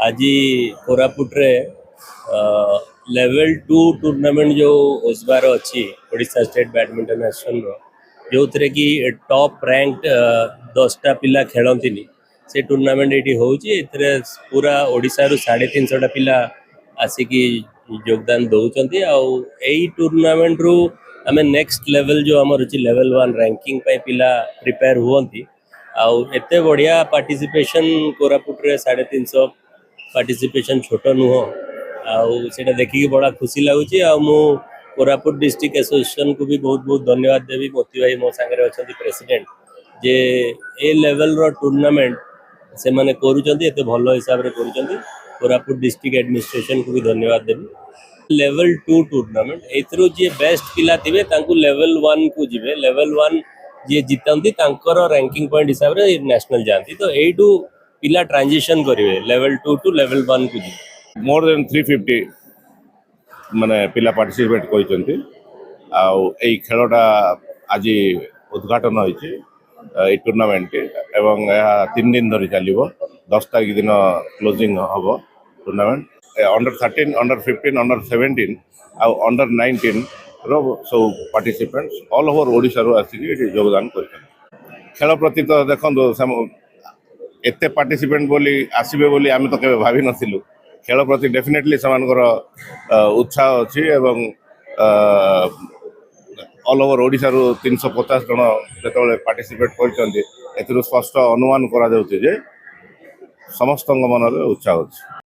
आज कोरापुट रे level 2 tournament जो ओसबार अच्छी ओडिशा स्टेट बैडमिंटन एसोसिएशन जो थे कि टॉप रैंक 10टा पिला खेलती से टूर्नामेंट ये होची पूरा ओडिशा रु 350 पिला आसिकी योगदान दौरान आई टूर्नामेंट रु आम नेक्स्ट लेवल जो आमर अच्छी लेवल 1 रैंकिंग पिला प्रिपेयर हुआ आते बढ़िया पार्टिसिपेशन कोरापुट रे 350 पार्टिसिपेशन छोट नुह आटा देखिए बड़ा खुशी लगुच कोरापुट डिस्ट्रिक्ट एसोसिएशन को भी बहुत बहुत धन्यवाद देवी मोती भाई मो सांगे अच्छा प्रेसिडेंट जे ए लेवल रो टूर्नामेंट से माने करूचंती भल हिसाब रे करूचंती कोरापुट डिस्ट्रिक्ट एडमिनिस्ट्रेशन को भी धन्यवाद देवी। लेवल 2 टूर्नामेंट एथरो जे बेस्ट पिला थिबे तांकु लेवल 1 को जिवे लेवल 1 जे जीतंती तांकर रैंकिंग पॉइंट हिसाब रे नेशनल जानती तो एडू पिला ट्रांजिशन करिवे लेवल 2 टू लेवल 1 को जी मोर देन 350 माने पिला पार्टिसिपेट करछंती आ खेलटा आज उद्घाटन होइछि ए टूर्नामेंट एवं 3 दिन धरी चलिबो 10 तारिख दिन क्लोजिंग हबो टूर्नामेंट अंडर 13 अंडर 15 अंडर 17 आ अंडर 19 रो सब पार्टिसिपेंट्स ऑल ओवर ओडिशा रो आसिक योगदान करछन। खेल प्रति तो देखो एते पार्टिसिपेंट बोली आसीबे बोली आमे तो केबे भाबी नथिलु खेल प्रति डेफिनेटली सेमानकर उत्साह अच्छी एवं ऑल ओवर ओडिशा रु 350 जन जो पार्टिसिपेट कर स्पष्ट अनुमान करा समस्त मन उत्साह अच्छी।